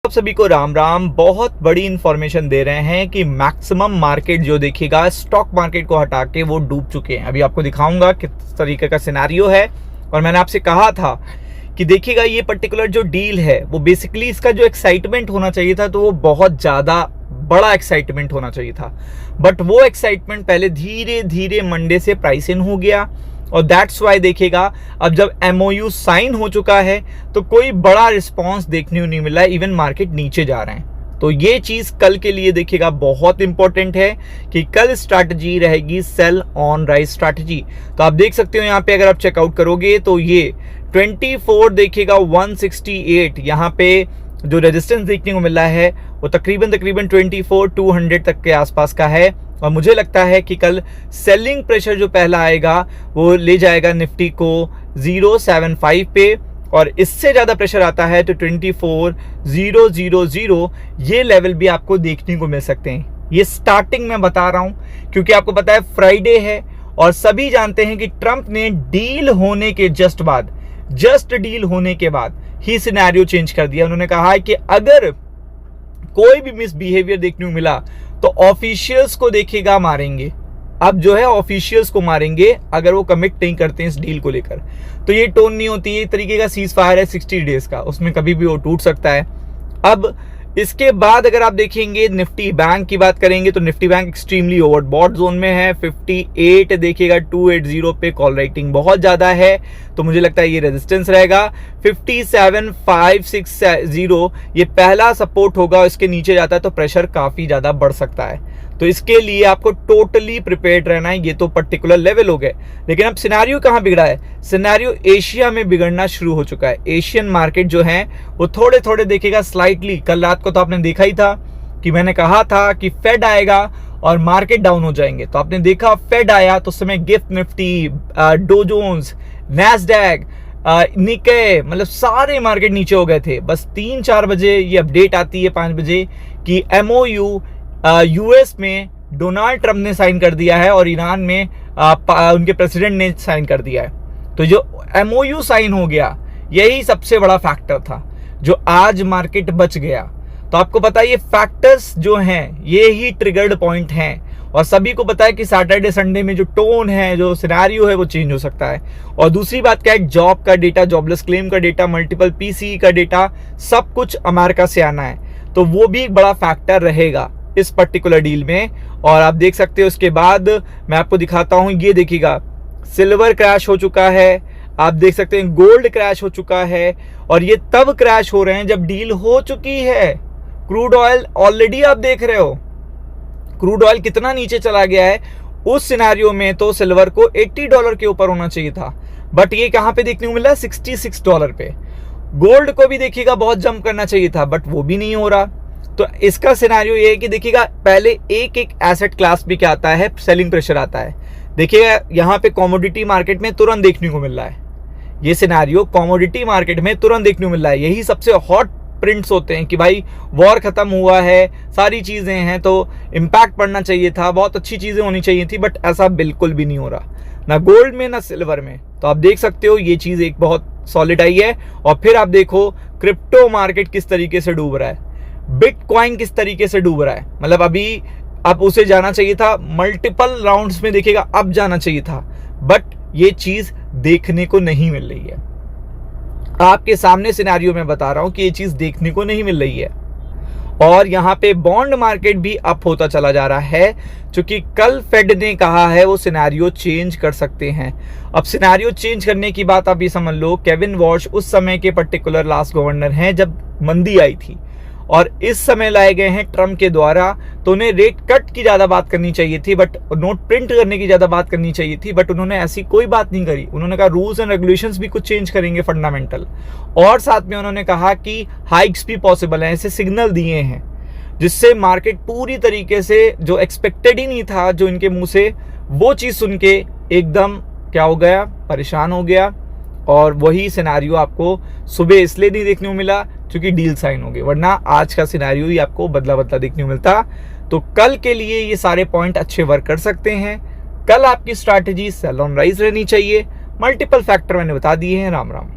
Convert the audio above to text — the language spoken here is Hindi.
आप सभी को राम राम। बहुत बड़ी इंफॉर्मेशन दे रहे हैं कि मैक्सिमम मार्केट जो देखिएगा स्टॉक मार्केट को हटा के वो डूब चुके हैं। अभी आपको दिखाऊंगा किस तरीके का सिनेरियो है। और मैंने आपसे कहा था कि देखिएगा ये पर्टिकुलर जो डील है वो बेसिकली इसका जो एक्साइटमेंट होना चाहिए था तो वो बहुत ज़्यादा बड़ा एक्साइटमेंट होना चाहिए था, बट वो एक्साइटमेंट पहले धीरे धीरे मंडे से प्राइस इन हो गया। और दैट्स वाई देखिएगा अब जब MOU साइन हो चुका है तो कोई बड़ा रिस्पांस देखने को नहीं मिला है, इवन मार्केट नीचे जा रहे हैं। तो ये चीज़ कल के लिए देखिएगा बहुत इंपॉर्टेंट है कि कल स्ट्रैटेजी रहेगी सेल ऑन राइज स्ट्रैटेजी। तो आप देख सकते हो यहाँ पे अगर आप चेकआउट करोगे तो ये 24 देखिएगा 168 यहाँ पे जो रेजिस्टेंस देखने को मिला है वो तकरीबन 24,200 तक के आसपास का है। और मुझे लगता है कि कल सेलिंग प्रेशर जो पहला आएगा वो ले जाएगा निफ्टी को 075 पे, और इससे ज़्यादा प्रेशर आता है तो 24,000 ये लेवल भी आपको देखने को मिल सकते हैं। ये स्टार्टिंग में बता रहा हूँ क्योंकि आपको पता है फ्राइडे है और सभी जानते हैं कि ट्रंप ने डील होने के जस्ट डील होने के बाद ही सिनेरियो चेंज कर दिया। उन्होंने कहा है कि अगर कोई भी मिसबिहेवियर देखने को मिला तो ऑफिशियल्स को देखिएगा मारेंगे। अब जो है ऑफिशियल्स को मारेंगे अगर वो कमिट नहीं करते हैं इस डील को लेकर। तो ये टोन नहीं होती है, एक तरीके का सीज फायर है 60 डेज का, उसमें कभी भी वो टूट सकता है। अब इसके बाद अगर आप देखेंगे निफ्टी बैंक की बात करेंगे तो Nifty bank extremely overbought zone में है। 58 देखिएगा 280 पे कॉल राइटिंग बहुत ज़्यादा है, तो मुझे लगता है ये रेजिस्टेंस रहेगा। 57,560 ये पहला सपोर्ट होगा, इसके नीचे जाता है तो प्रेशर काफ़ी ज़्यादा बढ़ सकता है। तो इसके लिए आपको टोटली प्रिपेयर्ड रहना है। ये तो पर्टिकुलर लेवल हो गए, लेकिन अब सिनेरियो कहाँ बिगड़ा है? सिनेरियो एशिया में बिगड़ना शुरू हो चुका है। एशियन मार्केट जो है वो थोड़े थोड़े देखिएगा स्लाइटली, कल रात को तो आपने देखा ही था कि मैंने कहा था कि फेड आएगा और मार्केट डाउन हो जाएंगे, तो आपने देखा फेड आया तो उस समय gift Nifty, Dow Jones, Nasdaq, Nikkei, मतलब सारे मार्केट नीचे हो गए थे। बस 3-4 बजे ये अपडेट आती है 5 बजे कि MOU US में डोनाल्ड ट्रंप ने साइन कर दिया है और ईरान में उनके प्रेसिडेंट ने साइन कर दिया है। तो जो MOU साइन हो गया यही सबसे बड़ा फैक्टर था जो आज मार्केट बच गया। तो आपको पता है ये फैक्टर्स जो हैं ये ही ट्रिगर्ड पॉइंट हैं, और सभी को पता है कि सैटरडे संडे में जो टोन है, जो सिनेरियो है वो चेंज हो सकता है। और दूसरी बात क्या है, जॉब का डेटा, जॉबलेस क्लेम का डेटा, मल्टीपल PCE का डेटा, सब कुछ अमेरिका से आना है, तो वो भी एक बड़ा फैक्टर रहेगा इस पर्टिकुलर डील में। और आप देख सकते हो उसके बाद मैं आपको दिखाता हूं, ये देखिएगा सिल्वर क्रैश हो चुका है, आप देख सकते हैं गोल्ड क्रैश हो चुका है, और ये तब क्रैश हो रहे हैं जब डील हो चुकी है। क्रूड ऑयल ऑलरेडी आप देख रहे हो क्रूड ऑयल कितना नीचे चला गया है। उस सिनेरियो में तो सिल्वर को $80 के ऊपर होना चाहिए था, बट ये कहां पे देखने को मिला है? $66 पे। गोल्ड को भी देखिएगा बहुत जंप करना चाहिए था, बट वो भी नहीं हो रहा। तो इसका सिनेरियो ये है कि देखिएगा पहले एक एक एसेट क्लास भी क्या आता है, सेलिंग प्रेशर आता है। देखिएगा यहाँ पे कमोडिटी मार्केट में तुरंत देखने को मिल रहा है, ये सिनेरियो कमोडिटी मार्केट में तुरंत देखने को मिल रहा है। यही सबसे हॉट प्रिंट्स होते हैं कि भाई वॉर खत्म हुआ है, सारी चीजें हैं तो इम्पैक्ट पड़ना चाहिए था, बहुत अच्छी चीजें होनी चाहिए थी, बट ऐसा बिल्कुल भी नहीं हो रहा, ना गोल्ड में ना सिल्वर में। तो आप देख सकते हो ये चीज एक बहुत सॉलिड आई है। और फिर आप देखो क्रिप्टो मार्केट किस तरीके से डूब रहा है, बिटकॉइन किस तरीके से डूब रहा है। मतलब अभी अब उसे जाना चाहिए था मल्टीपल राउंड्स में, देखिएगा अब जाना चाहिए था, बट ये चीज देखने को नहीं मिल रही है। आपके सामने सिनेरियो में बता रहा हूं कि ये चीज देखने को नहीं मिल रही है। और यहाँ पे बॉन्ड मार्केट भी अप होता चला जा रहा है, क्योंकि कल फेड ने कहा है वो सिनेरियो चेंज कर सकते हैं। अब सिनेरियो चेंज करने की बात आप ये समझ लो, केविन वॉश उस समय के पर्टिकुलर लास्ट गवर्नर हैं जब मंदी आई थी, और इस समय लाए गए हैं ट्रम्प के द्वारा। तो उन्हें रेट कट की ज़्यादा बात करनी चाहिए थी, बट नोट प्रिंट करने की ज़्यादा बात करनी चाहिए थी, बट उन्होंने ऐसी कोई बात नहीं करी। उन्होंने कहा रूल्स एंड रेगुलेशंस भी कुछ चेंज करेंगे फंडामेंटल, और साथ में उन्होंने कहा कि हाइक्स भी पॉसिबल हैं, ऐसे सिग्नल दिए हैं जिससे मार्केट पूरी तरीके से जो एक्सपेक्टेड ही नहीं था जो इनके मुंह से, वो चीज़ सुन के एकदम क्या हो गया, परेशान हो गया। और वही सिनेरियो आपको सुबह इसलिए नहीं देखने को मिला क्योंकि डील साइन हो गई, वरना आज का सिनेरियो ही आपको बदला बदला देखने को मिलता। तो कल के लिए ये सारे पॉइंट अच्छे वर्क कर सकते हैं। कल आपकी स्ट्रैटेजी सेल ऑन राइज रहनी चाहिए। मल्टीपल फैक्टर मैंने बता दिए हैं। राम राम।